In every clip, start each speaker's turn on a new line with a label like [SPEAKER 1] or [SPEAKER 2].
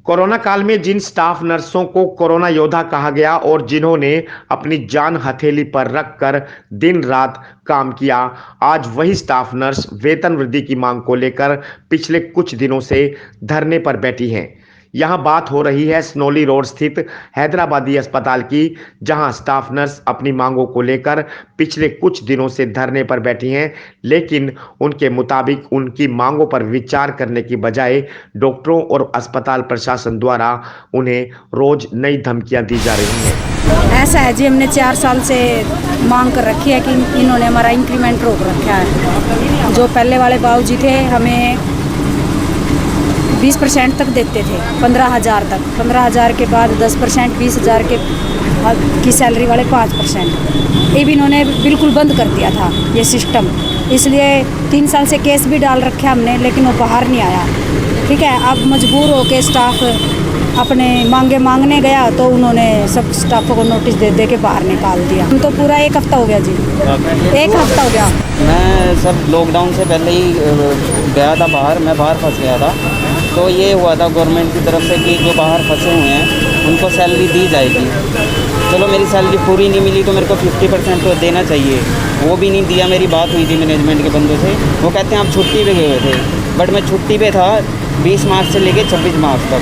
[SPEAKER 1] Corona काल में जिन staff नर्सों को कोरोना योद्धा कहा गया और जिन्होंने अपनी जान हथेली पर रखकर दिन रात काम किया, आज वही स्टाफ नर्स वेतन वृद्धि की मांग को लेकर पिछले कुछ दिनों से धरने पर बैठी हैं। यहां बात हो रही है स्नोली रोड स्थित हैदराबादी अस्पताल की, जहां स्टाफ नर्स अपनी मांगों को लेकर पिछले कुछ दिनों से धरने पर बैठी हैं, लेकिन उनके मुताबिक उनकी मांगों पर विचार करने की बजाय डॉक्टरों और अस्पताल प्रशासन द्वारा उन्हें रोज नई धमकियां दी जा रही हैं।
[SPEAKER 2] ऐसा है जी, हमने 4 साल से मांग कर रखी है कि इन्होंने हमारा इंक्रीमेंट रोक रखा है। जो पहले वाले बाबूजी थे हमें 20% तक देते थे, 15,000 तक। 15,000 के बाद 10%, 20,000 की सैलरी वाले 5%। ये भी इन्होंने बिल्कुल बंद कर दिया था ये सिस्टम। इसलिए 3 साल से केस भी डाल रखे हमने, लेकिन वो बाहर नहीं आया। ठीक है, अब मजबूर होकर स्टाफ अपने मांगने गया तो उन्होंने सब स्टाफों को नोटिस दे दे के बाहर निकाल दिया। हम तो पूरा 1 हफ्ता हो गया जी, 1 हफ्ता हो गया।
[SPEAKER 3] मैं सब लॉकडाउन से पहले ही गया था बाहर, मैं बाहर फंस गया था। तो ये हुआ था गवर्नमेंट की तरफ से कि जो बाहर फंसे हुए हैं उनको सैलरी दी जाएगी। चलो मेरी सैलरी पूरी नहीं मिली तो मेरे को 50% तो देना चाहिए, वो भी नहीं दिया। मेरी बात हुई थी मैनेजमेंट के बंदों से, वो कहते हैं आप छुट्टी पे गए हुए थे, बट मैं छुट्टी पे था 20 मार्च से लेके 26 मार्च तक।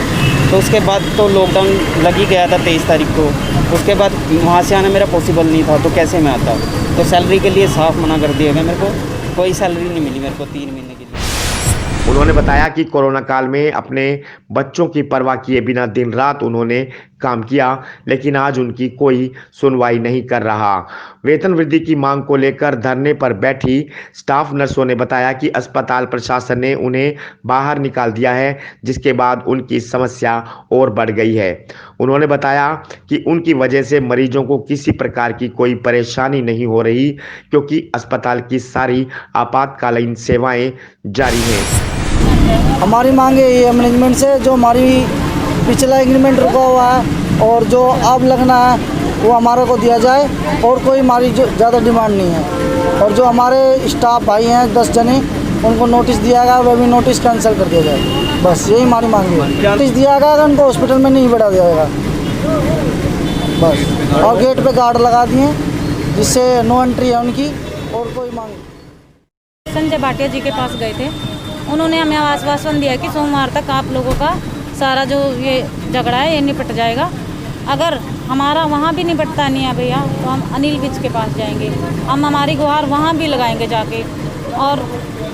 [SPEAKER 3] तो उसके बाद तो लॉकडाउन लग ही गया था 23 तारीख को। उसके बाद वहाँ से आना मेरा पॉसिबल नहीं था, तो कैसे मैं आता। तो सैलरी के लिए साफ मना कर दिया गया, मेरे को कोई सैलरी नहीं मिली मेरे को 3 महीने के लिए।
[SPEAKER 1] उन्होंने बताया कि कोरोना काल में अपने बच्चों की परवाह किए बिना दिन रात उन्होंने काम किया, लेकिन आज उनकी कोई सुनवाई नहीं कर रहा। वेतन वृद्धि की मांग को लेकर धरने पर बैठी स्टाफ नर्सों ने बताया कि अस्पताल प्रशासन ने उन्हें बाहर निकाल दिया है, जिसके बाद उनकी समस्या और बढ़ गई है। उन्होंने बताया कि उनकी वजह से मरीजों को किसी प्रकार की कोई परेशानी नहीं हो रही, क्योंकि अस्पताल की सारी आपातकालीन सेवाएं जारी हैं।
[SPEAKER 4] हमारी मांग है ये मैनेजमेंट से, जो हमारी पिछला एग्रीमेंट रुका हुआ है और जो अब लगना है वो हमारे को दिया जाए, और कोई हमारी जो ज़्यादा डिमांड नहीं है। और जो हमारे स्टाफ भाई हैं 10 जने, उनको नोटिस दिया गया, वह भी नोटिस कैंसिल कर दिया जाए। बस यही हमारी मांग है। नोटिस दिया गया तो उनको हॉस्पिटल में नहीं बैठा जाएगा बस, और गेट पे गार्ड लगा दिए जिससे नो एंट्री है उनकी, और कोई मांग नहीं।
[SPEAKER 5] संजय भाटिया जी के पास गए थे, उन्होंने हमें आश्वासन दिया कि सोमवार तक आप लोगों का सारा जो ये झगड़ा है ये निपट जाएगा। अगर हमारा वहाँ भी निपटता नहीं है भैया, तो हम अनिल विज के पास जाएंगे, हम हमारी गुहार वहाँ भी लगाएंगे जाके। और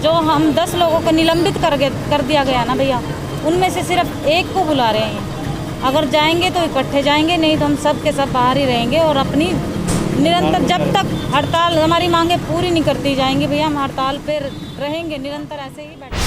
[SPEAKER 5] जो हम 10 लोगों को निलंबित कर दिया गया ना भैया, उनमें से सिर्फ एक को बुला रहे हैं। अगर जाएंगे तो इकट्ठे जाएंगे, नहीं तो हम सब के सब बाहर ही रहेंगे और अपनी निरंतर जब तक हड़ताल हमारी मांगे पूरी नहीं करती जाएंगी भैया, हम हड़ताल पर रहेंगे निरंतर, ऐसे ही बैठे।